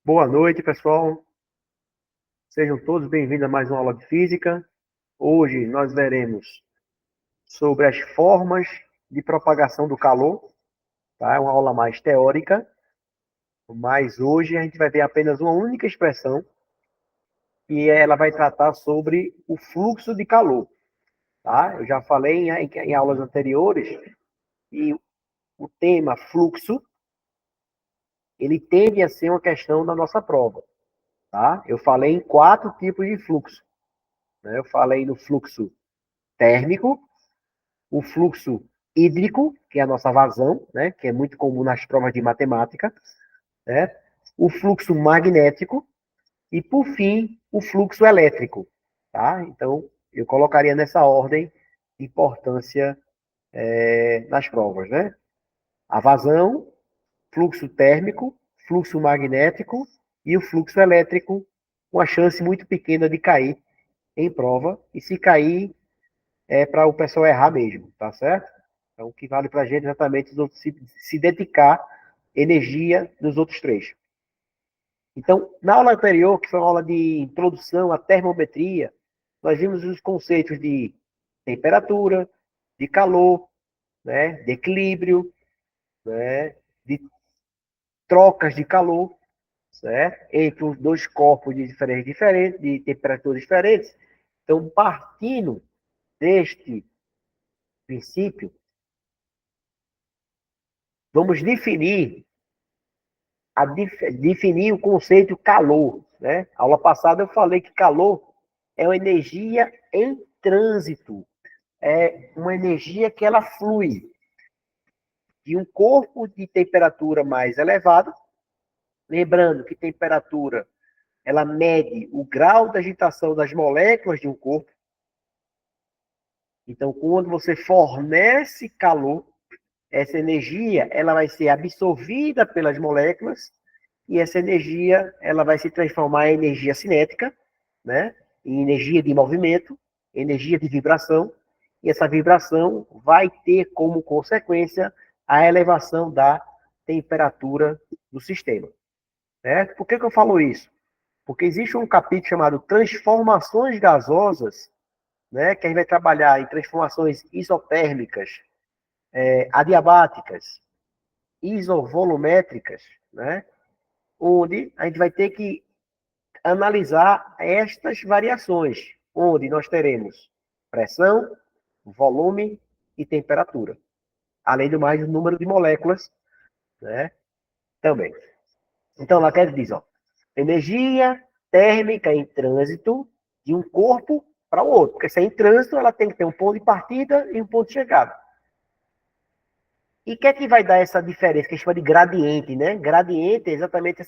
Boa noite, pessoal. Sejam todos bem-vindos a mais uma aula de física. Hoje nós veremos sobre as formas de propagação do calor, tá? É uma aula mais teórica, mas hoje a gente vai ver apenas uma única expressão e ela vai tratar sobre o fluxo de calor, tá? Eu já falei em aulas anteriores e o tema fluxo, ele tende a ser uma questão da nossa prova, tá? Eu falei em 4 tipos de fluxo, né? Eu falei no fluxo térmico, o fluxo hídrico, que é a nossa vazão, né, que é muito comum nas provas de matemática, né, o fluxo magnético e, por fim, o fluxo elétrico. Tá? Então, eu colocaria nessa ordem de importância nas provas. Né? A vazão, fluxo térmico, fluxo magnético e o fluxo elétrico, com a chance muito pequena de cair em prova, e se cair, é para o pessoal errar mesmo, tá certo? Então, o que vale para a gente é exatamente se dedicar energia nos outros três. Então, na aula anterior, que foi uma aula de introdução à termometria, nós vimos os conceitos de temperatura, de calor, né, de equilíbrio, né, de trocas de calor, certo? Entre os dois corpos de temperaturas diferentes. Então, partindo deste princípio, vamos definir o conceito calor. Né? Aula passada eu falei que calor é uma energia em trânsito, é uma energia que ela flui de um corpo de temperatura mais elevada, lembrando que temperatura ela mede o grau de agitação das moléculas de um corpo. Então, quando você fornece calor, essa energia ela vai ser absorvida pelas moléculas e essa energia ela vai se transformar em energia cinética, né? Em energia de movimento, energia de vibração, e essa vibração vai ter como consequência a elevação da temperatura do sistema. Certo? Por que eu falo isso? Porque existe um capítulo chamado Transformações Gasosas, né, que a gente vai trabalhar em transformações isotérmicas, adiabáticas, isovolumétricas, né, onde a gente vai ter que analisar estas variações, onde nós teremos pressão, volume e temperatura. Além do mais, o número de moléculas, né, também. Então, lá quer dizer, ó, energia térmica em trânsito de um corpo para o outro. Porque se é em trânsito, ela tem que ter um ponto de partida e um ponto de chegada. E o que é que vai dar essa diferença, que a gente chama de gradiente, né? Gradiente é exatamente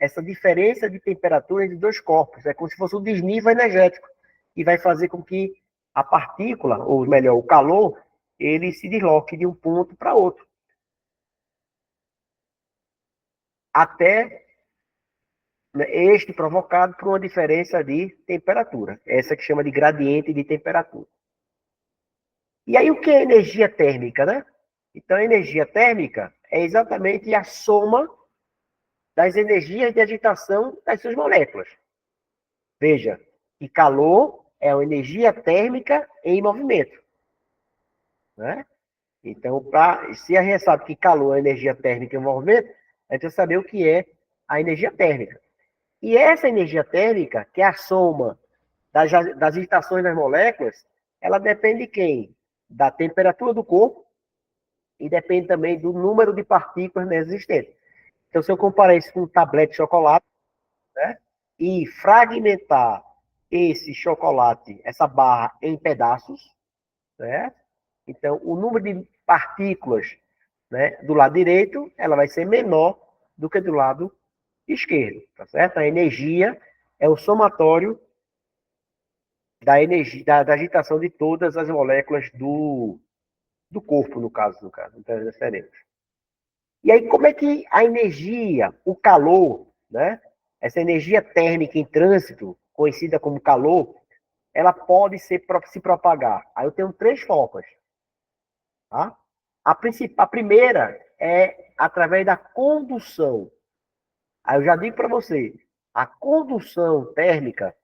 essa diferença de temperatura entre dois corpos. É como se fosse um desnível energético, que vai fazer com que a partícula, ou melhor, o calor, ele se desloque de um ponto para outro. Até este provocado por uma diferença de temperatura. Essa que chama de gradiente de temperatura. E aí, o que é energia térmica, né? Então, a energia térmica é exatamente a soma das energias de agitação das suas moléculas. Veja, que calor é uma energia térmica em movimento. Né? Então, se a gente sabe que calor é energia térmica em movimento, a gente vai saber o que é a energia térmica. E essa energia térmica, que é a soma das agitações das moléculas, ela depende de quem? Da temperatura do corpo e depende também do número de partículas existentes. Então, se eu comparar isso com um tablete de chocolate, né, e fragmentar esse chocolate, essa barra, em pedaços, né, então o número de partículas, né, do lado direito, ela vai ser menor do que do lado esquerdo, tá certo? A energia é o somatório da energia, da agitação de todas as moléculas do corpo, no caso, então referemos. E aí, como é que a energia, o calor, né? Essa energia térmica em trânsito, conhecida como calor, ela pode se propagar. Aí eu tenho 3 formas. Tá? A primeira é através da condução. Aí eu já digo para você, a condução térmica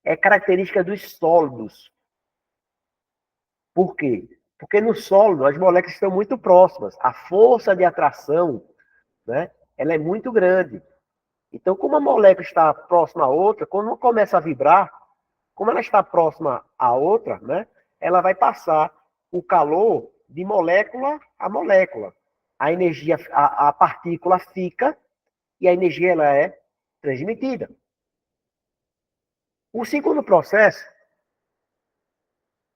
é característica dos sólidos. Por quê? Porque no sólido as moléculas estão muito próximas. A força de atração, né, ela é muito grande. Então, como a molécula está próxima à outra, quando começa a vibrar, como ela está próxima à outra, né, ela vai passar o calor de molécula a molécula. A energia, a partícula fica e a energia ela é transmitida. O segundo processo,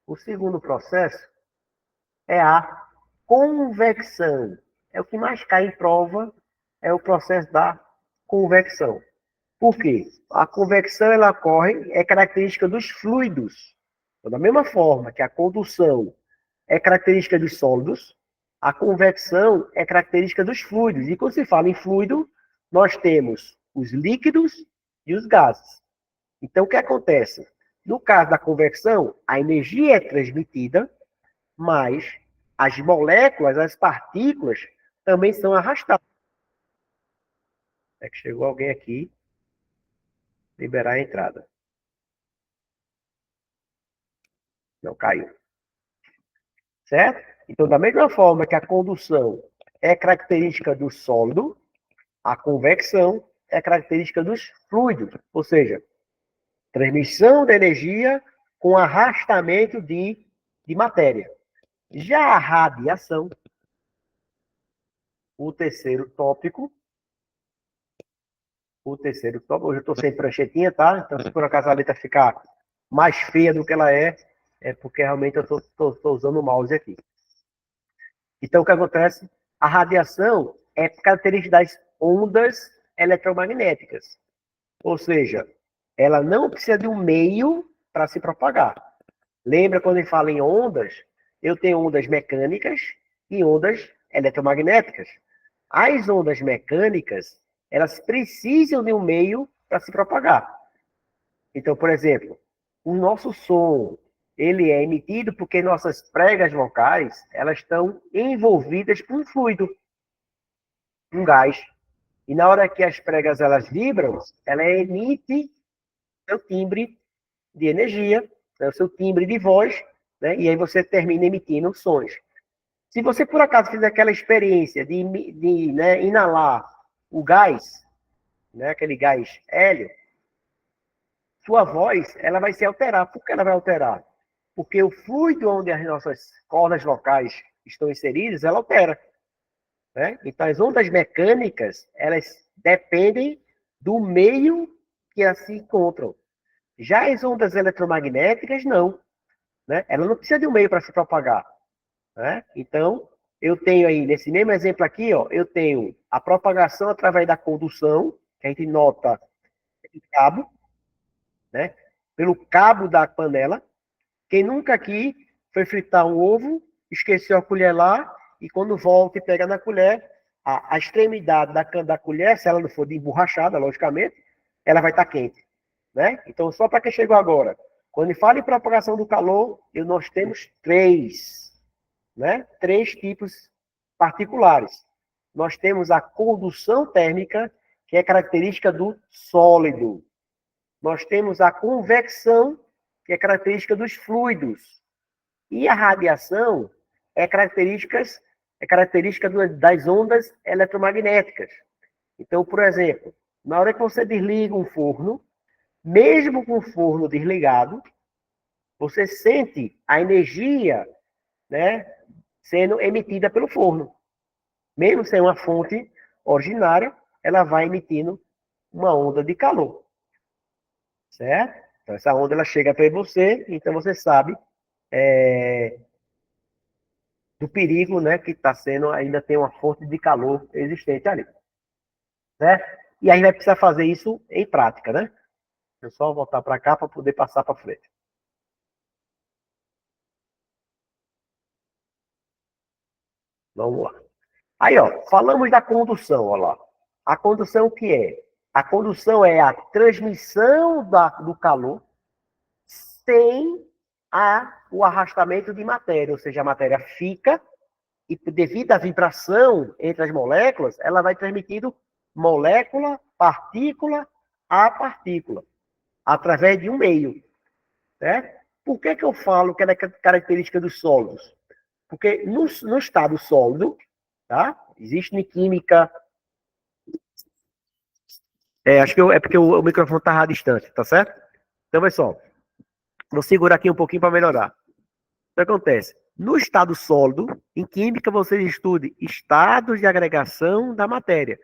o segundo processo é a convecção. É o que mais cai em prova, é o processo da convecção. Por quê? A convecção ela ocorre, é característica dos fluidos. Então, da mesma forma que a condução é característica dos sólidos, a convecção é característica dos fluidos. E quando se fala em fluido, nós temos os líquidos e os gases. Então, o que acontece? No caso da convecção, a energia é transmitida, mas as moléculas, as partículas, também são arrastadas. É que chegou alguém aqui, liberar a entrada. Não caiu. Certo? Então, da mesma forma que a condução é característica do sólido, a convecção é característica dos fluidos. Ou seja, transmissão de energia com arrastamento de matéria. Já a radiação, o terceiro tópico, hoje eu estou sem pranchetinha, tá? Então, se por acaso a letra ficar mais feia do que ela é porque realmente eu estou usando o mouse aqui. Então, o que acontece? A radiação é característica das ondas eletromagnéticas. Ou seja, ela não precisa de um meio para se propagar. Lembra quando ele fala em ondas? Eu tenho ondas mecânicas e ondas eletromagnéticas. As ondas mecânicas, elas precisam de um meio para se propagar. Então, por exemplo, o nosso som, ele é emitido porque nossas pregas vocais, elas estão envolvidas por um fluido, um gás. E na hora que as pregas elas vibram, ela emite seu timbre de energia, né, o seu timbre de voz, né, e aí você termina emitindo sons. Se você, por acaso, fizer aquela experiência de né, inalar o gás, né, aquele gás hélio, sua voz ela vai se alterar. Por que ela vai alterar? Porque o fluido onde as nossas cordas vocais estão inseridas, ela altera. Né? Então, as ondas mecânicas, elas dependem do meio que elas se encontram. Já as ondas eletromagnéticas, não. Né? Ela não precisa de um meio para se propagar. Né? Então, eu tenho aí, nesse mesmo exemplo aqui, ó, eu tenho a propagação através da condução, que a gente nota pelo cabo, né? Pelo cabo da panela. Quem nunca aqui foi fritar um ovo, esqueceu a colher lá, e quando volta e pega na colher, a extremidade da colher, se ela não for de emborrachada, logicamente, ela vai estar quente. Né? Então, só para quem chegou agora, quando fala em propagação do calor, nós temos três tipos particulares. Nós temos a condução térmica, que é característica do sólido. Nós temos a convecção, que é característica dos fluidos. E a radiação é característica das ondas eletromagnéticas. Então, por exemplo, na hora que você desliga um forno, mesmo com o forno desligado, você sente a energia, né, sendo emitida pelo forno. Mesmo sem uma fonte originária, ela vai emitindo uma onda de calor. Certo? Então, essa onda ela chega até você, então você sabe do perigo, né, que está sendo, ainda tem uma fonte de calor existente ali. Certo? E aí vai precisar fazer isso em prática, né? Deixa eu só voltar para cá para poder passar para frente. Vamos lá. Aí, ó, falamos da condução, ó lá. A condução o que é? A condução é a transmissão do calor sem o arrastamento de matéria, ou seja, a matéria fica e devido à vibração entre as moléculas, ela vai transmitindo molécula, partícula a partícula, através de um meio, certo? Por que eu falo que é característica dos sólidos? Porque no estado sólido, tá? Existe em química. Acho que é porque o microfone estava distante, tá certo? Então, pessoal, vou segurar aqui um pouquinho para melhorar. O que acontece? No estado sólido, em química, você estuda estados de agregação da matéria.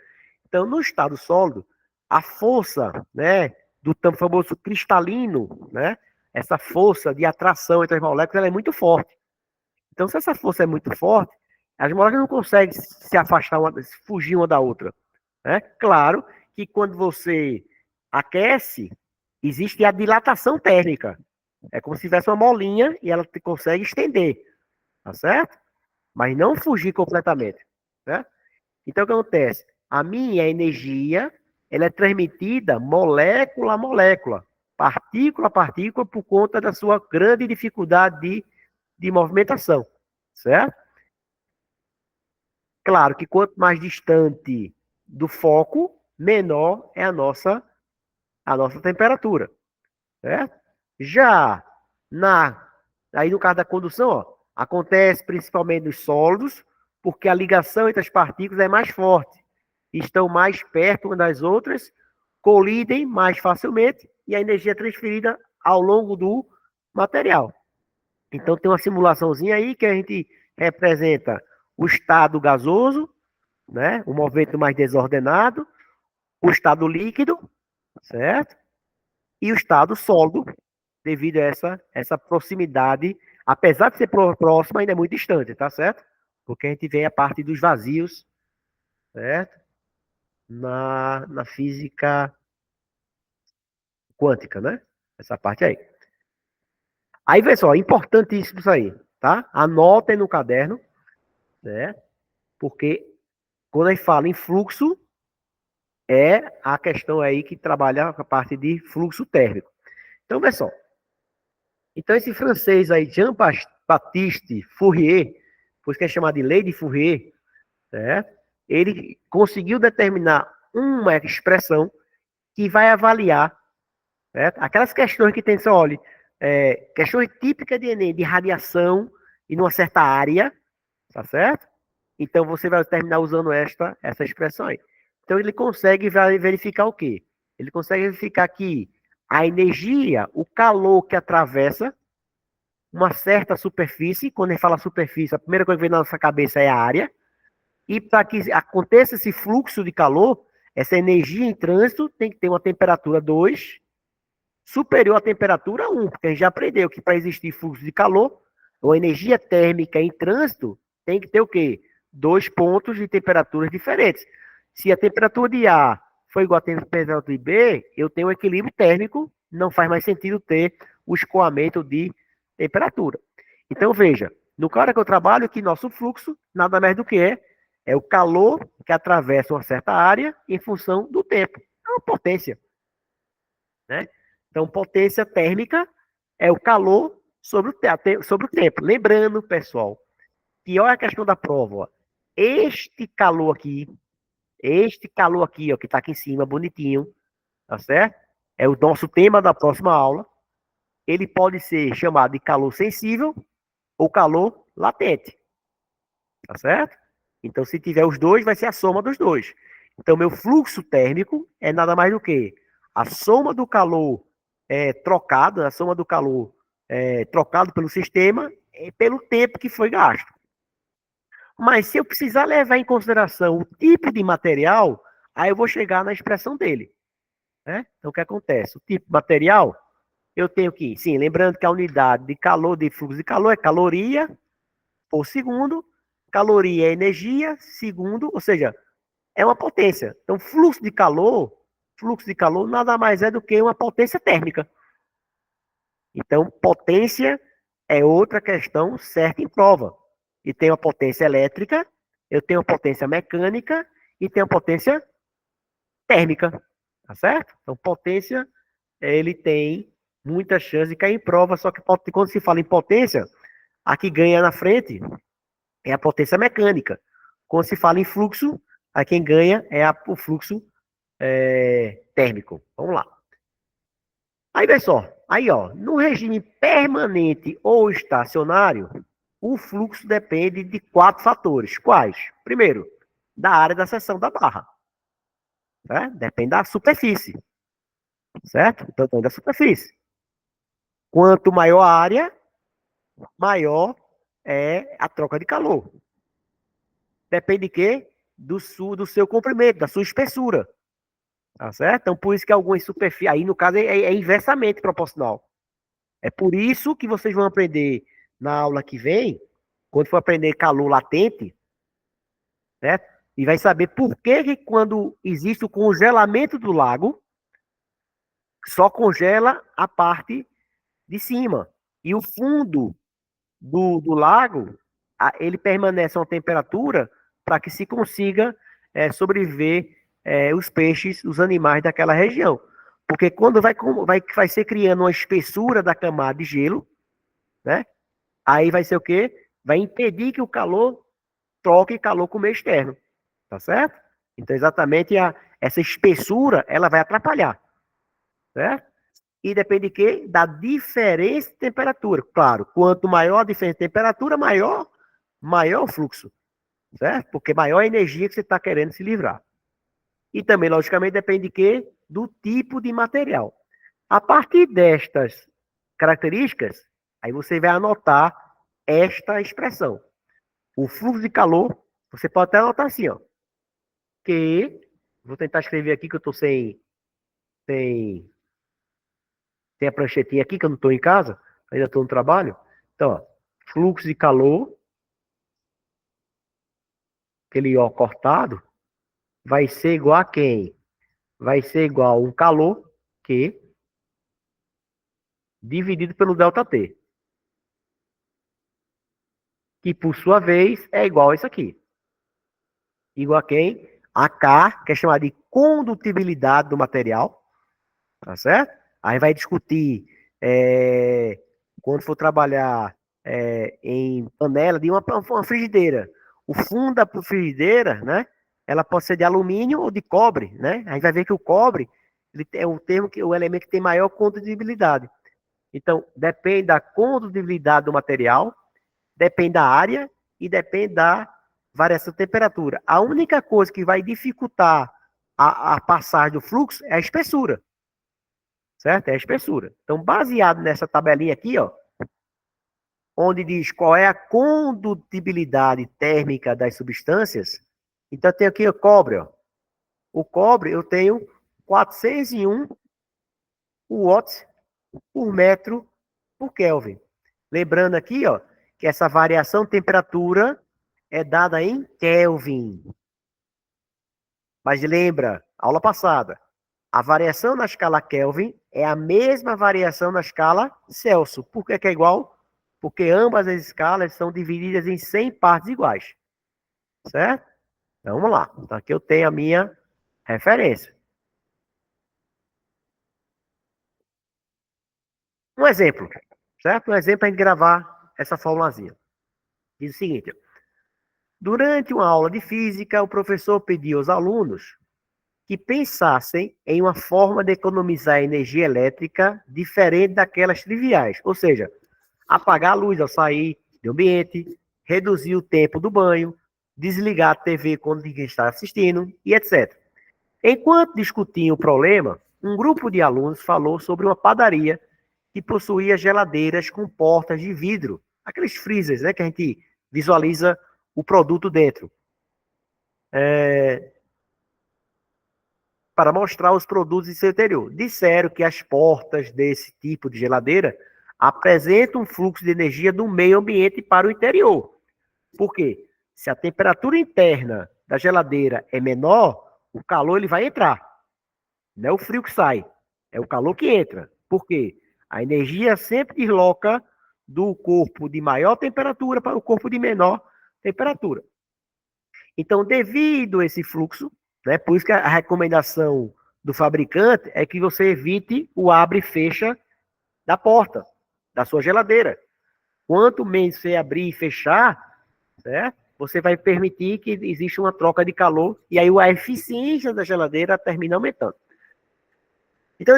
Então, no estado sólido, a força, né, do famoso cristalino, né, essa força de atração entre as moléculas, ela é muito forte. Então, se essa força é muito forte, as moléculas não conseguem se afastar, fugir uma da outra. Né? Claro que quando você aquece, existe a dilatação térmica. É como se tivesse uma molinha e ela consegue estender, tá certo? Mas não fugir completamente, né? Então, o que acontece? A minha energia, ela é transmitida molécula a molécula, partícula a partícula, por conta da sua grande dificuldade de movimentação, certo? Claro que quanto mais distante do foco, menor é a nossa temperatura, certo? Já aí no caso da condução, ó, acontece principalmente nos sólidos, porque a ligação entre as partículas é mais forte, estão mais perto umas das outras, colidem mais facilmente e a energia é transferida ao longo do material. Então tem uma simulaçãozinha aí que a gente representa o estado gasoso, né? O movimento mais desordenado, o estado líquido, certo? E o estado sólido, devido a essa proximidade, apesar de ser próximo, ainda é muito distante, tá certo? Porque a gente vê a parte dos vazios, certo? Na física quântica, né? Essa parte aí. Aí, pessoal, importantíssimo isso aí, tá? Anotem no caderno, né? Porque quando a gente fala em fluxo, é a questão aí que trabalha com a parte de fluxo térmico. Então, pessoal, então esse francês aí, Jean-Baptiste Fourier, por isso que é chamado de Lei de Fourier, né? Ele conseguiu determinar uma expressão que vai avaliar, né, aquelas questões que tem, só, olha, questões típicas de Enem, de radiação em uma certa área, tá certo? Então você vai terminar usando essa expressão aí. Então ele consegue verificar o quê? Ele consegue verificar que a energia, o calor que atravessa uma certa superfície, quando a gente fala superfície, a primeira coisa que vem na nossa cabeça é a área, e para que aconteça esse fluxo de calor, essa energia em trânsito tem que ter uma temperatura 2 superior à temperatura 1, porque a gente já aprendeu que para existir fluxo de calor, ou energia térmica em trânsito, tem que ter o quê? 2 pontos de temperaturas diferentes. Se a temperatura de A for igual à temperatura de B, eu tenho um equilíbrio térmico, não faz mais sentido ter o escoamento de temperatura. Então, veja, no cara que eu trabalho, que nosso fluxo nada mais do que é o calor que atravessa uma certa área em função do tempo. É uma potência, né? Então, potência térmica é o calor sobre o tempo. Lembrando, pessoal, que olha a questão da prova. Ó. Este calor aqui, ó, que está aqui em cima, bonitinho, tá certo? É o nosso tema da próxima aula. Ele pode ser chamado de calor sensível ou calor latente, tá certo? Então, se tiver os dois, vai ser a soma dos dois. Então, meu fluxo térmico é nada mais do que a soma do calor trocado, a soma do calor trocado pelo sistema pelo tempo que foi gasto. Mas se eu precisar levar em consideração o tipo de material, aí eu vou chegar na expressão dele. Né? Então, o que acontece? O tipo de material, eu tenho que, sim, lembrando que a unidade de calor, de fluxo de calor, é caloria por segundo, caloria é energia, segundo, ou seja, é uma potência. Então, fluxo de calor nada mais é do que uma potência térmica. Então, potência é outra questão certa em prova. E tem uma potência elétrica, eu tenho uma potência mecânica e tenho uma potência térmica. Tá certo? Então, potência, ele tem muita chance de cair em prova, só que quando se fala em potência, a que ganha na frente é a potência mecânica. Quando se fala em fluxo, Aí quem ganha é o fluxo térmico. Vamos lá. Aí, pessoal, aí, ó, no regime permanente ou estacionário, o fluxo depende de 4 fatores. Quais? Primeiro, da área da seção da barra. Né? Depende da superfície. Certo? Então, depende da superfície. Quanto maior a área, maior é a troca de calor. Depende de quê? Do seu comprimento, da sua espessura. Tá certo? Então, por isso que algumas superfícies, aí no caso é inversamente proporcional. É por isso que vocês vão aprender na aula que vem, quando for aprender calor latente, né? E vai saber por que quando existe o congelamento do lago, só congela a parte de cima. E o fundo do lago, ele permanece a uma temperatura para que se consiga sobreviver os peixes, os animais daquela região. Porque quando vai ser criando uma espessura da camada de gelo, né? Aí vai ser o quê? Vai impedir que o calor troque calor com o meio externo. Tá certo? Então, exatamente essa espessura, ela vai atrapalhar. Certo? E depende de quê? Da diferença de temperatura. Claro, quanto maior a diferença de temperatura, maior o fluxo. Certo? Porque maior a energia que você está querendo se livrar. E também, logicamente, depende de quê? Do tipo de material. A partir destas características, aí você vai anotar esta expressão. O fluxo de calor, você pode até anotar assim, ó. Que, vou tentar escrever aqui que eu estou sem, sem a pranchetinha aqui, que eu não estou em casa, ainda estou no trabalho. Então, ó, fluxo de calor, aquele ó cortado, vai ser igual a quem? Vai ser igual a um calor Q dividido pelo ΔT. Que, por sua vez, é igual a isso aqui. Igual a quem? A K, que é chamada de condutibilidade do material. Tá certo? Aí vai discutir quando for trabalhar em panela de uma frigideira. O fundo da frigideira, né? Ela pode ser de alumínio ou de cobre, né? A gente vai ver que o cobre ele é o elemento que tem maior condutibilidade. Então, depende da condutibilidade do material, depende da área e depende da variação de temperatura. A única coisa que vai dificultar a passagem do fluxo é a espessura. Certo? É a espessura. Então, baseado nessa tabelinha aqui, ó, onde diz qual é a condutibilidade térmica das substâncias, então eu tenho aqui o cobre, ó. O cobre eu tenho 401 watts por metro por Kelvin. Lembrando aqui, ó, que essa variação de temperatura é dada em Kelvin. Mas lembra, aula passada, a variação na escala Kelvin é a mesma variação na escala Celsius. Por que é igual? Porque ambas as escalas são divididas em 100 partes iguais. Certo? Então, vamos lá. Então, aqui eu tenho a minha referência. Um exemplo. Certo? Um exemplo para a gente gravar essa formulazinha. Diz o seguinte. Durante uma aula de física, o professor pediu aos alunos que pensassem em uma forma de economizar energia elétrica diferente daquelas triviais. Ou seja, apagar a luz ao sair do ambiente, reduzir o tempo do banho, desligar a TV quando ninguém está assistindo e etc. Enquanto discutiam o problema, um grupo de alunos falou sobre uma padaria que possuía geladeiras com portas de vidro, aqueles freezers, né, que a gente visualiza o produto dentro. Para mostrar os produtos em seu interior. Disseram que as portas desse tipo de geladeira apresentam um fluxo de energia do meio ambiente para o interior. Por quê? Se a temperatura interna da geladeira é menor, o calor ele vai entrar. Não é o frio que sai, é o calor que entra. Por quê? A energia sempre desloca do corpo de maior temperatura para o corpo de menor temperatura. Então, devido a esse fluxo, né, por isso que a recomendação do fabricante é que você evite o abre e fecha da porta da sua geladeira. Quanto menos você abrir e fechar, certo? você vai permitir que exista uma troca de calor e aí a eficiência da geladeira termina aumentando. Então,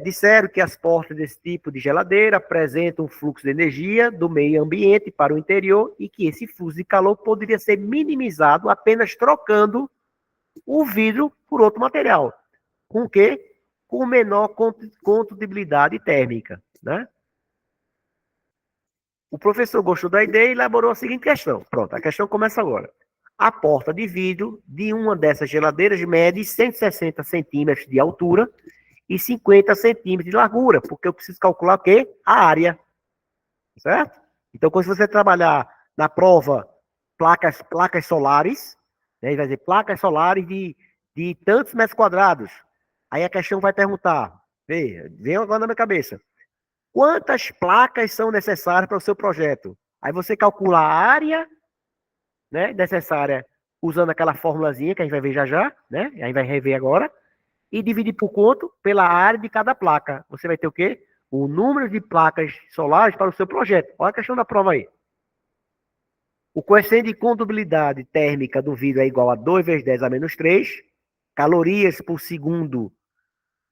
disseram que as portas desse tipo de geladeira apresentam um fluxo de energia do meio ambiente para o interior e que esse fluxo de calor poderia ser minimizado apenas trocando o vidro por outro material. Com o quê? Com menor condutibilidade térmica, né? O professor gostou da ideia e elaborou a seguinte questão. Pronto, a questão começa agora. A porta de vidro de uma dessas geladeiras mede 160 centímetros de altura e 50 centímetros de largura, porque eu preciso calcular o quê? A área, certo? Então, quando você trabalhar na prova placas solares, né, vai dizer placas solares de tantos metros quadrados, aí a questão vai perguntar, vem agora na minha cabeça, quantas placas são necessárias para o seu projeto? Aí você calcula a área, né, necessária usando aquela formulazinha que a gente vai ver já já, né? A gente vai rever agora, e dividir por quanto? Pela área de cada placa. Você vai ter o quê? O número de placas solares para o seu projeto. Olha a questão da prova aí. O coeficiente de condutibilidade térmica do vidro é igual a 2 vezes 10 a menos 3 calorias por segundo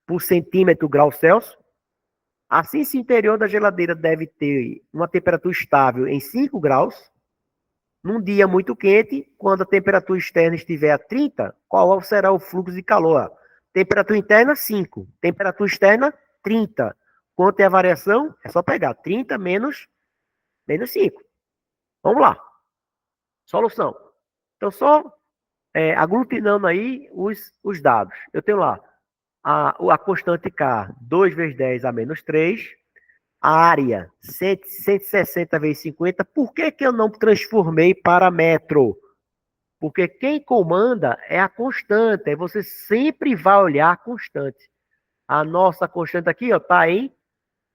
por centímetro grau Celsius. Assim, se o interior da geladeira deve ter uma temperatura estável em 5 graus, num dia muito quente, quando a temperatura externa estiver a 30, qual será o fluxo de calor? Temperatura interna, 5. Temperatura externa, 30. Quanto é a variação? É só pegar 30 menos 5. Vamos lá. Solução. Então, só aglutinando aí os dados. Eu tenho lá a constante K, 2 vezes 10 a menos 3. A área, 160 vezes 50. Por que eu não transformei para metro? Porque quem comanda é a constante. Aí você sempre vai olhar a constante. A nossa constante aqui, ó, tá em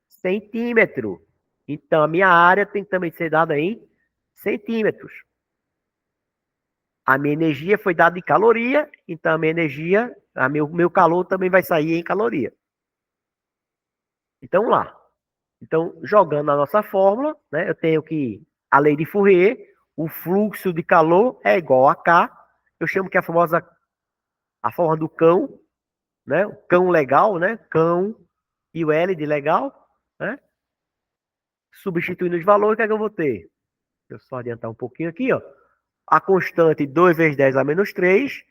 centímetro. Então, a minha área tem que também ser dada em centímetros. A minha energia foi dada em caloria, então a minha energia, meu calor também vai sair em caloria. Então, lá. Então, jogando na nossa fórmula, né, eu tenho que a lei de Fourier, o fluxo de calor é igual a K. Eu chamo que é a forma do cão, né? O cão legal, né? Cão e o L de legal, né? Substituindo os valores, o que é que eu vou ter? Deixa eu só adiantar um pouquinho aqui, ó. A constante 2 vezes 10 a menos 3.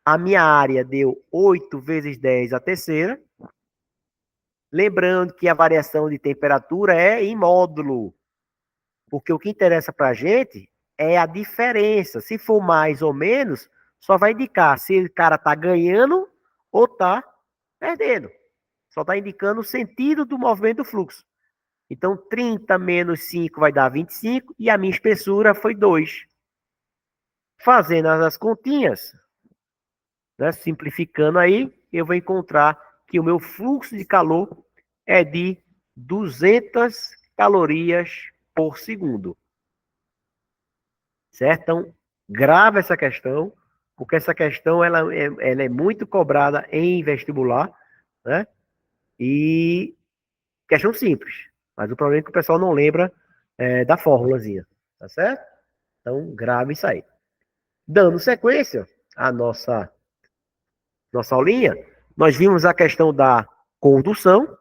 A minha área deu 8 vezes 10 a terceira. Lembrando que a variação de temperatura é em módulo. Porque o que interessa para a gente é a diferença. Se for mais ou menos, só vai indicar se o cara está ganhando ou está perdendo. Só está indicando o sentido do movimento do fluxo. Então, 30 menos 5 vai dar 25 e a minha espessura foi 2. Fazendo as continhas, né, simplificando aí, eu vou encontrar que o meu fluxo de calor é de 200 calorias por segundo. Certo? Então, grava essa questão, porque essa questão ela é muito cobrada em vestibular, né? E questão simples, mas o problema é que o pessoal não lembra da fórmulazinha, tá certo? Então, grave isso aí. Dando sequência à nossa aulinha, nós vimos a questão da condução,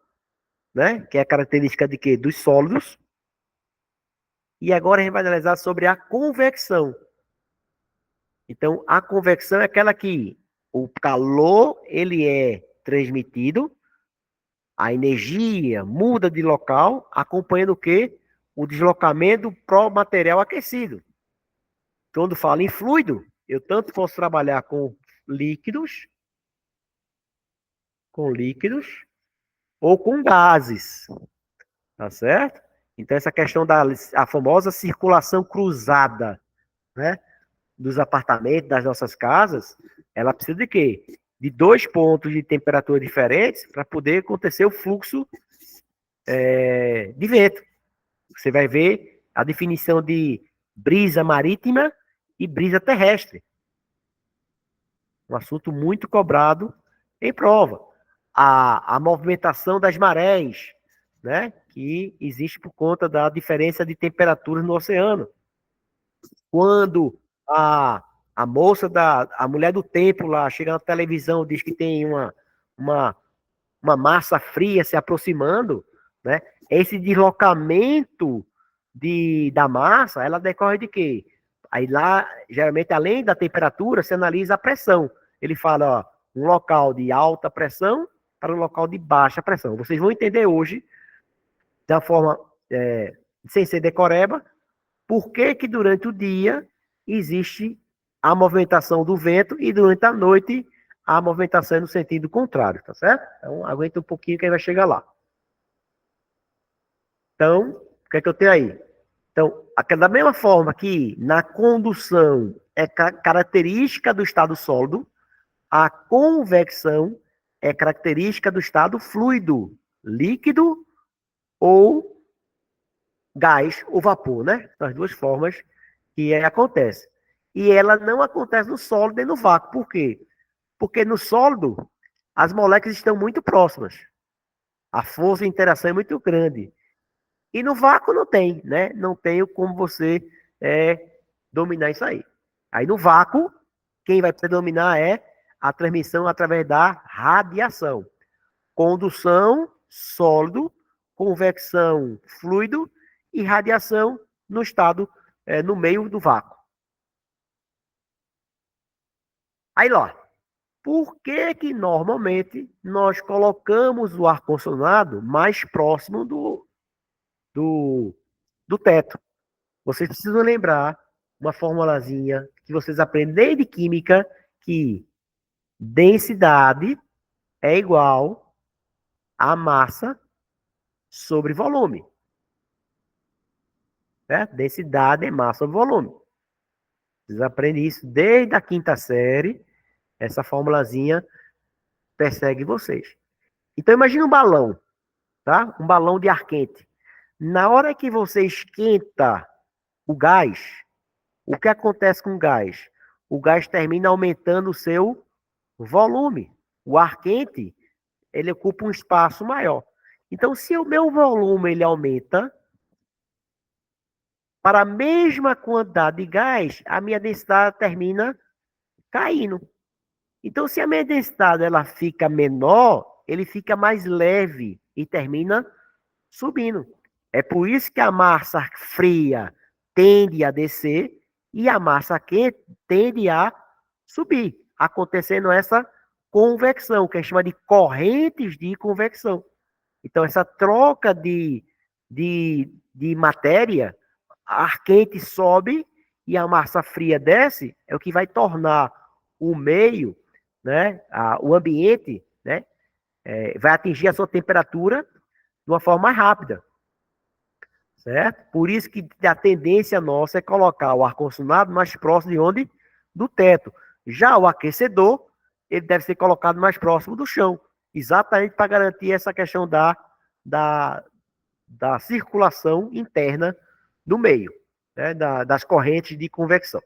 né? Que é a característica de quê? Dos sólidos. E agora a gente vai analisar sobre a convecção. Então, a convecção é aquela que o calor ele é transmitido, a energia muda de local, acompanhando o quê? O deslocamento pro material aquecido. Quando falo em fluido, eu tanto posso trabalhar líquidos, com líquidos, ou com gases, tá certo? Então, essa questão a famosa circulação cruzada, né? Dos apartamentos, das nossas casas, ela precisa de quê? De 2 pontos de temperatura diferentes para poder acontecer o fluxo de vento. Você vai ver a definição de brisa marítima e brisa terrestre. Um assunto muito cobrado em prova. A movimentação das marés, né? Que existe por conta da diferença de temperaturas no oceano. Quando a moça a mulher do templo lá chega na televisão, diz que tem uma, uma massa fria se aproximando, né? Esse deslocamento da massa, ela decorre de quê? Aí lá, geralmente, além da temperatura, se analisa a pressão. Ele fala, ó, um local de alta pressão para um local de baixa pressão. Vocês vão entender hoje, da forma, sem ser decoreba, por que que durante o dia existe a movimentação do vento e durante a noite a movimentação é no sentido contrário, tá certo? Então, aguenta um pouquinho que aí vai chegar lá. Então, o que é que eu tenho aí? Então, da mesma forma que na condução é característica do estado sólido, a convecção é característica do estado fluido, líquido ou gás ou vapor, né? São as duas formas que acontece. E ela não acontece no sólido e no vácuo. Por quê? Porque no sólido, as moléculas estão muito próximas. A força de interação é muito grande. E no vácuo não tem, né? Não tem como você dominar isso aí. Aí no vácuo, quem vai predominar é a transmissão através da radiação. Condução, sólido, convecção, fluido e radiação no estado, no meio do vácuo. Aí lá, por que que normalmente nós colocamos o ar-condicionado mais próximo do, do teto? Vocês precisam lembrar uma formulazinha que vocês aprendem de química, que densidade é igual a massa sobre volume. Certo? Densidade é massa sobre volume. Vocês aprendem isso desde a quinta série. Essa formulazinha persegue vocês. Então imagine um balão, tá? Um balão de ar quente. Na hora que você esquenta o gás, o que acontece com o gás? O gás termina aumentando o seu volume. O ar quente, ele ocupa um espaço maior. Então, se o meu volume ele aumenta, para a mesma quantidade de gás, a minha densidade termina caindo. Então, se a minha densidade ela fica menor, ele fica mais leve e termina subindo. É por isso que a massa fria tende a descer e a massa quente tende a subir, acontecendo essa convecção, que a gente chama de correntes de convecção. Então, essa troca de matéria, ar quente sobe e a massa fria desce, é o que vai tornar o meio, né, o ambiente, né, vai atingir a sua temperatura de uma forma mais rápida. Certo? Por isso que a tendência nossa é colocar o ar-condicionado mais próximo de onde? Do teto. Já o aquecedor, ele deve ser colocado mais próximo do chão, exatamente para garantir essa questão da circulação interna do meio, né? Das correntes de convecção.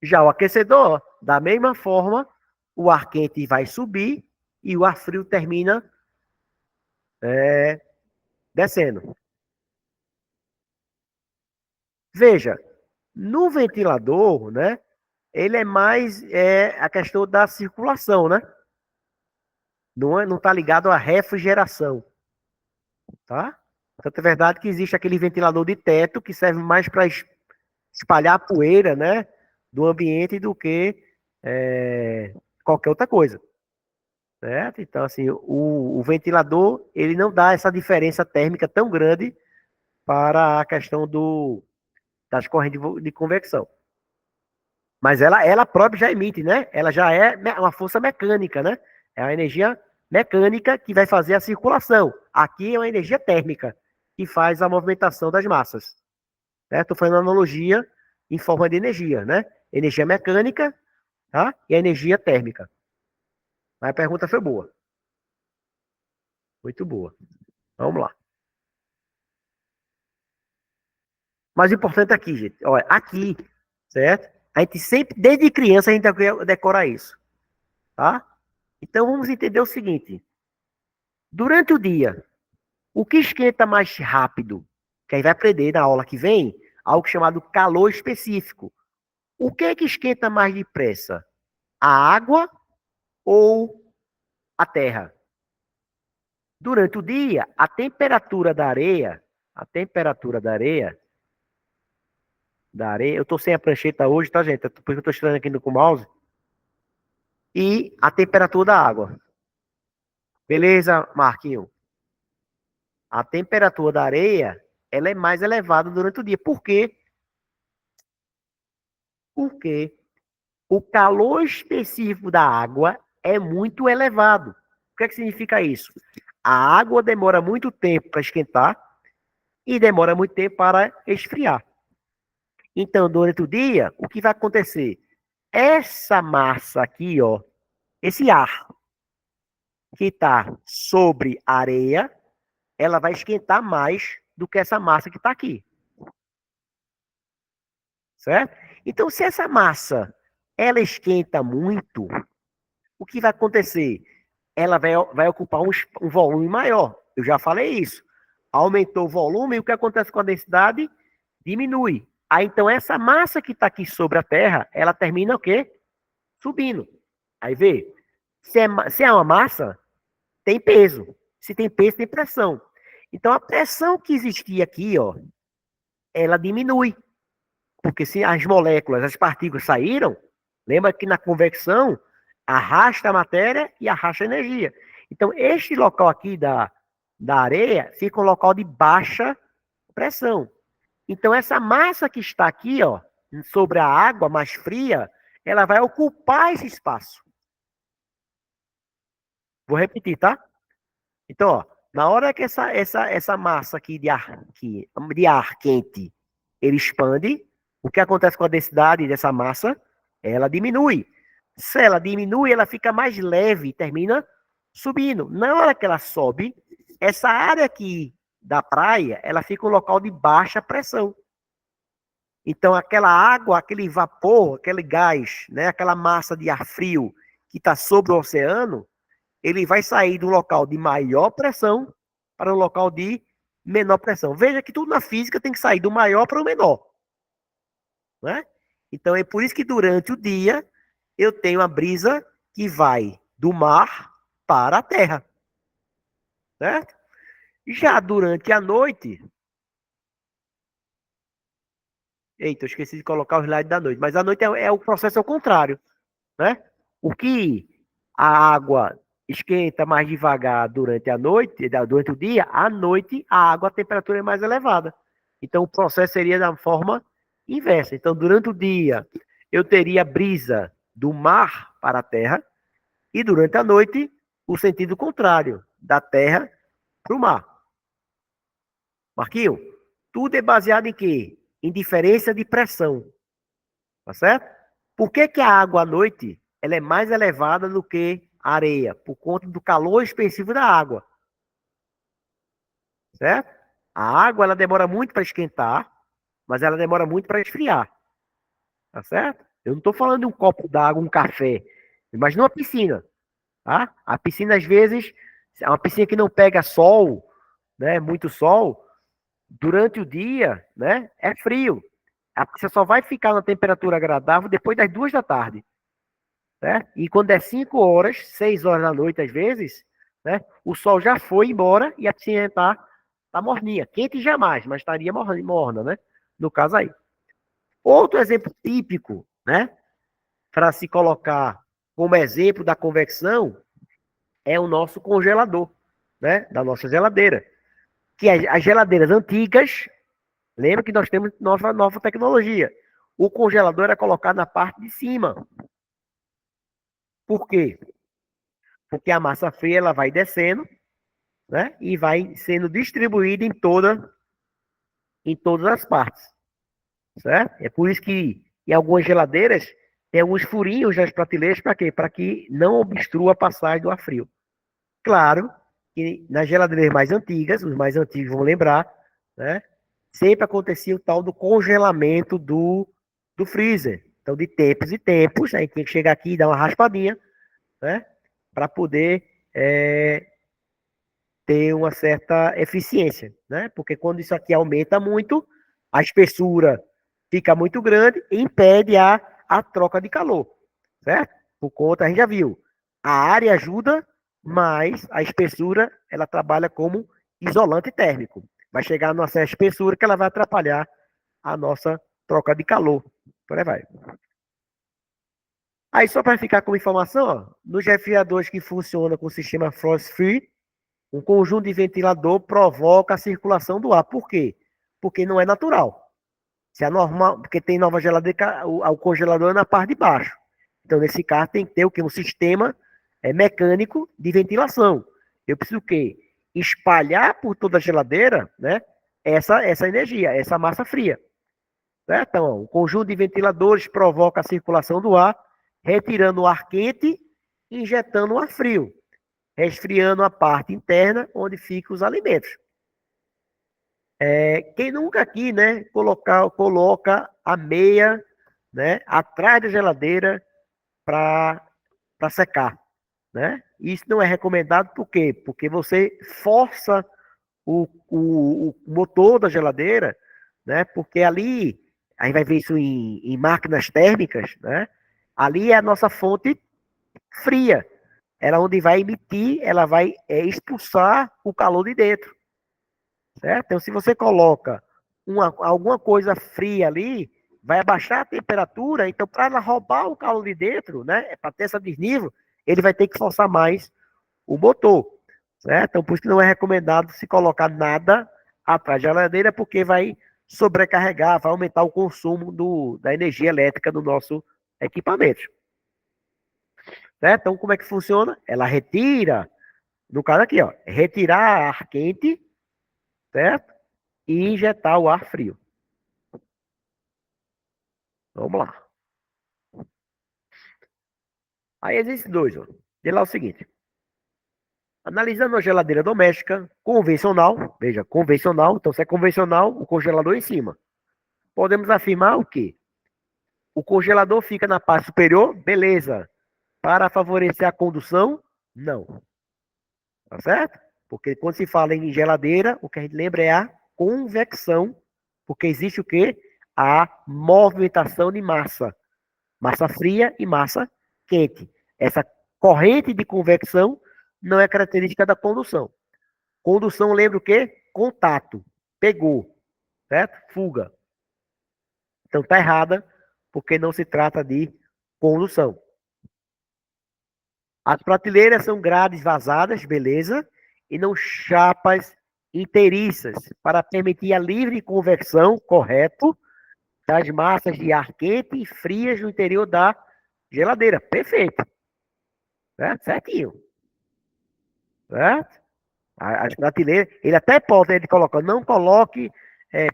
Já o aquecedor, da mesma forma, o ar quente vai subir e o ar frio termina descendo. Veja, no ventilador, né? Ele é mais a questão da circulação, né? Não está ligado à refrigeração, tá? Tanto é verdade que existe aquele ventilador de teto que serve mais para espalhar a poeira, né? Do ambiente do que qualquer outra coisa, certo? Então, assim, o ventilador, ele não dá essa diferença térmica tão grande para a questão das correntes de convecção. Mas ela própria já emite, né? Ela já é uma força mecânica, né? É uma energia mecânica que vai fazer a circulação. Aqui é uma energia térmica que faz a movimentação das massas. Estou fazendo uma analogia em forma de energia, né? Energia mecânica, tá? E a energia térmica. Mas a pergunta foi boa. Muito boa. Vamos lá. Mas o importante aqui, gente, olha, aqui, certo? A gente sempre, desde criança, a gente decora isso, tá? Então vamos entender o seguinte: durante o dia, o que esquenta mais rápido, que aí vai aprender na aula que vem, algo chamado calor específico. O que é que esquenta mais depressa? A água ou a terra? Durante o dia, a temperatura da areia, eu tô sem a prancheta hoje, tá, gente? Porque eu tô estudando aqui com o mouse. E a temperatura da água. Beleza, Marquinho? A temperatura da areia, ela é mais elevada durante o dia. Por quê? Porque o calor específico da água é muito elevado. O que é que significa isso? A água demora muito tempo para esquentar e demora muito tempo para esfriar. Então, durante o dia, o que vai acontecer? Essa massa aqui, ó, esse ar que está sobre a areia, ela vai esquentar mais do que essa massa que está aqui. Certo? Então, se essa massa ela esquenta muito, o que vai acontecer? Ela vai ocupar um volume maior. Eu já falei isso. Aumentou o volume, e o que acontece com a densidade? Diminui. Aí, então, essa massa que está aqui sobre a Terra, ela termina o quê? Subindo. Aí, vê. Se é uma massa, tem peso. Se tem peso, tem pressão. Então, a pressão que existia aqui, ó, ela diminui. Porque se as moléculas, as partículas saíram, lembra que na convecção arrasta a matéria e arrasta a energia. Então, este local aqui da areia fica um local de baixa pressão. Então, essa massa que está aqui, ó, sobre a água mais fria, ela vai ocupar esse espaço. Vou repetir, tá? Então, ó, na hora que essa massa aqui de ar quente, ele expande, o que acontece com a densidade dessa massa? Ela diminui. Se ela diminui, ela fica mais leve e termina subindo. Na hora que ela sobe, essa área aqui da praia, ela fica um local de baixa pressão. Então, aquela água, aquele vapor, aquele gás, né, aquela massa de ar frio que está sobre o oceano, ele vai sair do local de maior pressão para um local de menor pressão. Veja que tudo na física tem que sair do maior para o menor. Né? Então é por isso que durante o dia eu tenho a brisa que vai do mar para a terra. Certo? Já durante a noite. Eita, eu esqueci de colocar o slide da noite. Mas a noite é o processo ao contrário. Né? O que a água esquenta mais devagar durante a noite, durante o dia, à noite a água, a temperatura é mais elevada. Então o processo seria da forma inversa. Então durante o dia eu teria brisa do mar para a terra e durante a noite o sentido contrário, da terra para o mar. Marquinho, tudo é baseado em quê? Em diferença de pressão. Tá certo? Por que que a água à noite ela é mais elevada do que a areia? Por conta do calor específico da água. Certo? A água ela demora muito para esquentar, mas ela demora muito para esfriar. Tá certo? Eu não estou falando de um copo d'água, um café. Imagina uma piscina. Tá? A piscina, às vezes, é uma piscina que não pega sol, né? Muito sol, durante o dia, né? É frio. A piscina só vai ficar na temperatura agradável depois das 2 da tarde. Né? E quando é 5 horas, 6 horas da noite, às vezes, né? O sol já foi embora e a piscina tá morninha. Quente jamais, mas estaria morna, né? No caso aí. Outro exemplo típico, né? Para se colocar como exemplo da convecção, é o nosso congelador, né? Da nossa geladeira. Que as geladeiras antigas, lembra que nós temos nova tecnologia. O congelador era colocado na parte de cima. Por quê? Porque a massa fria ela vai descendo, né? E vai sendo distribuída em todas as partes, certo? É por isso que em algumas geladeiras tem alguns furinhos nas prateleiras para quê? Para que não obstrua a passagem do ar frio. Claro que nas geladeiras mais antigas, os mais antigos vão lembrar, né? Sempre acontecia o tal do congelamento do freezer. Então, de tempos e tempos, a gente tem que chegar aqui e dar uma raspadinha, né? Para poder ter uma certa eficiência, né? Porque quando isso aqui aumenta muito, A espessura fica muito grande e impede a troca de calor, certo? Por conta, a gente já viu, a área ajuda, mas a espessura, ela trabalha como isolante térmico. Vai chegar numa certa espessura que ela vai atrapalhar a nossa troca de calor. Por aí vai. Aí, só para ficar com informação, ó, nos refrigeradores que funcionam com o sistema frost-free, um conjunto de ventilador provoca a circulação do ar. Por quê? Porque não é natural. Se é normal, porque tem nova geladeira, o congelador é na parte de baixo. Então, nesse caso, tem que ter o quê? Um sistema mecânico de ventilação. Eu preciso o quê? Espalhar por toda a geladeira, né? Essa energia, essa massa fria. Certo? Então, ó, um conjunto de ventiladores provoca a circulação do ar, retirando o ar quente e injetando o ar frio, resfriando a parte interna onde ficam os alimentos. Quem nunca aqui, né, coloca a meia, né, atrás da geladeira para secar, né? Isso não é recomendado por quê? Porque você força o motor da geladeira, né? Porque ali, a gente vai ver isso em máquinas térmicas, né? Ali é a nossa fonte fria. Ela onde vai emitir, ela vai expulsar o calor de dentro. Certo? Então, se você coloca alguma coisa fria ali, vai abaixar a temperatura, então para ela roubar o calor de dentro, né, para ter essa desnível, ele vai ter que forçar mais o motor. Certo? Então, por isso que não é recomendado se colocar nada atrás da geladeira, porque vai sobrecarregar, vai aumentar o consumo da energia elétrica do nosso equipamento. Certo? Então, como é que funciona? Ela retira, no caso aqui, ó, retirar ar quente, certo? E injetar o ar frio. Vamos lá. Aí existem dois. Ó. Diz lá o seguinte. Analisando a geladeira doméstica convencional, veja, convencional, então se é convencional, o congelador em cima. Podemos afirmar o quê? O congelador fica na parte superior, beleza. Para favorecer a condução, não. Tá certo? Porque quando se fala em geladeira, o que a gente lembra é a convecção, porque existe o quê? A movimentação de massa. Massa fria e massa quente. Essa corrente de convecção não é característica da condução. Condução lembra o quê? Contato. Pegou. Certo? Fuga. Então está errada, porque não se trata de condução. As prateleiras são grades vazadas, beleza? E não chapas inteiriças, para permitir a livre conversão, correto, das massas de ar quente e frias no interior da geladeira. Perfeito. Certo? Certinho. Certo? As prateleiras, ele até pode, ele coloca, não coloque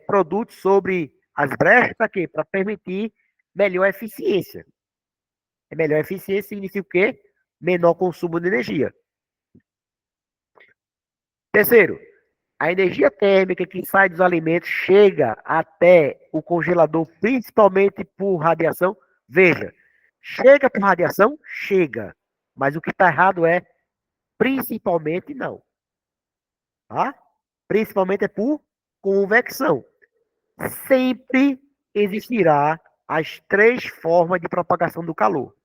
produtos sobre as brechas, para quê? Para permitir melhor eficiência. Melhor eficiência significa o quê? Menor consumo de energia. Terceiro, a energia térmica que sai dos alimentos chega até o congelador, principalmente por radiação. Veja, chega por radiação? Chega. Mas o que está errado é, principalmente não. Tá? Principalmente é por convecção. Sempre existirá as três formas de propagação do calor.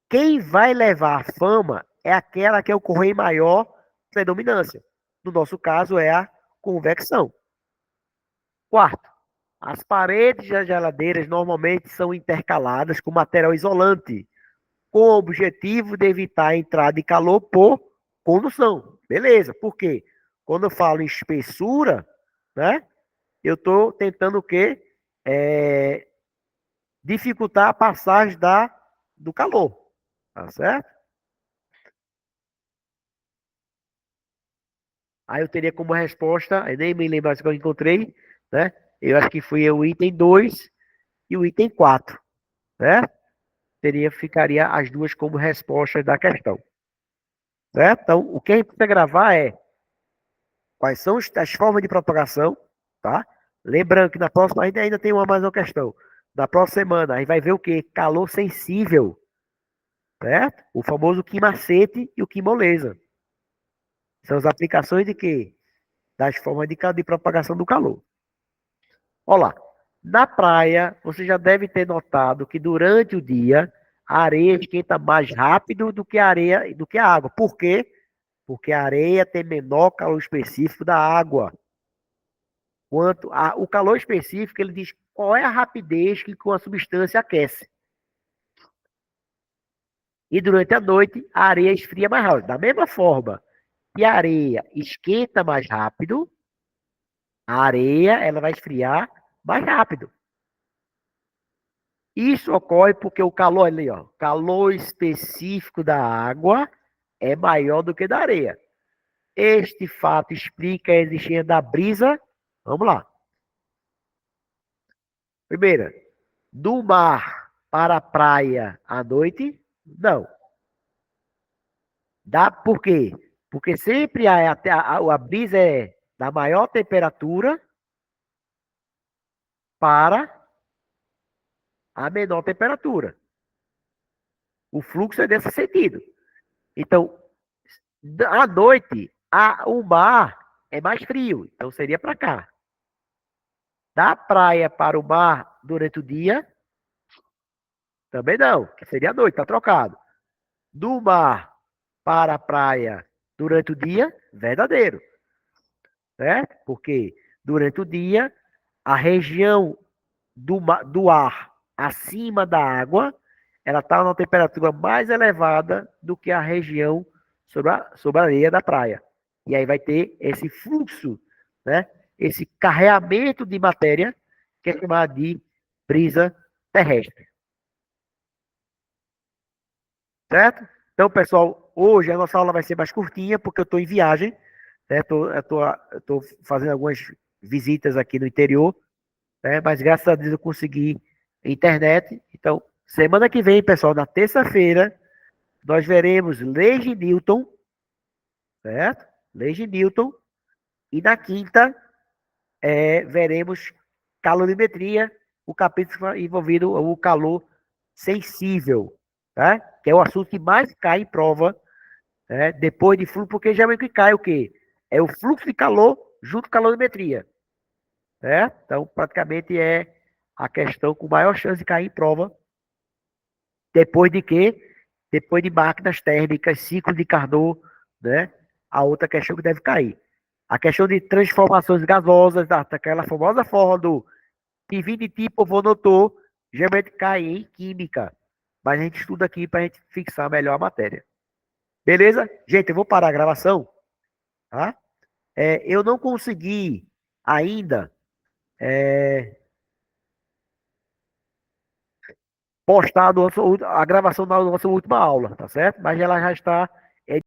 Quem vai levar a fama é aquela que ocorre em maior predominância. No nosso caso, é a convecção. Quarto, as paredes das geladeiras normalmente são intercaladas com material isolante, com o objetivo de evitar a entrada de calor por condução. Beleza, por quê? Quando eu falo em espessura, né, eu estou tentando o quê? Dificultar a passagem do calor. Tá certo? Aí eu teria como resposta, eu nem me lembro se eu encontrei, né? Eu acho que foi o item 2 e o item 4, né? Ficaria as duas como respostas da questão. Certo? Então, o que a gente precisa gravar é quais são as formas de propagação, tá? Lembrando que na próxima ainda tem mais uma questão. Na próxima semana, a gente vai ver o quê? Calor sensível, certo? O famoso quimacete e o quimolesa. São as aplicações de quê? Das formas de propagação do calor. Olha lá. Na praia, você já deve ter notado que durante o dia a areia esquenta mais rápido do que a areia, do que a água. Por quê? Porque a areia tem menor calor específico da água. O calor específico, ele diz qual é a rapidez que a substância aquece. E durante a noite, a areia esfria mais rápido. Da mesma forma que a areia esquenta mais rápido, a areia ela vai esfriar mais rápido. Isso ocorre porque o calor ali, ó, calor específico da água é maior do que da areia. Este fato explica a existência da brisa. Vamos lá. Primeira, do mar para a praia à noite? Não. Dá por quê? Porque sempre a brisa é da maior temperatura para a menor temperatura. O fluxo é nesse sentido. Então, à noite, o mar é mais frio, então seria para cá. Da praia para o mar durante o dia, também não, que seria à noite, tá trocado. Do mar para a praia durante o dia, verdadeiro, certo? Porque durante o dia, a região do ar acima da água, ela está numa temperatura mais elevada do que a região sobre a areia da praia. E aí vai ter esse fluxo, né? Esse carreamento de matéria, que é chamado de brisa terrestre. Certo? Então, pessoal, hoje a nossa aula vai ser mais curtinha, porque eu estou em viagem, né? Eu tô fazendo algumas visitas aqui no interior, né? Mas graças a Deus eu consegui internet. Então, semana que vem, pessoal, na terça-feira, nós veremos leis de Newton, certo? Leis de Newton. E na quinta, veremos calorimetria, o capítulo envolvido o calor sensível, tá? Que é o assunto que mais cai em prova, né? Depois de fluxo, porque geralmente que cai o quê? É o fluxo de calor junto com calorimetria, certo? Então, praticamente é a questão com maior chance de cair em prova. Depois de quê? Depois de máquinas térmicas, ciclo de Carnot, né? A outra questão que deve cair. A questão de transformações gasosas, daquela famosa forma do que vem de tipo vonotor, geralmente cai em química. Mas a gente estuda aqui para a gente fixar melhor a matéria. Beleza? Gente, eu vou parar a gravação, tá? Eu não consegui ainda postar a gravação da nossa última aula, tá certo? Mas ela já está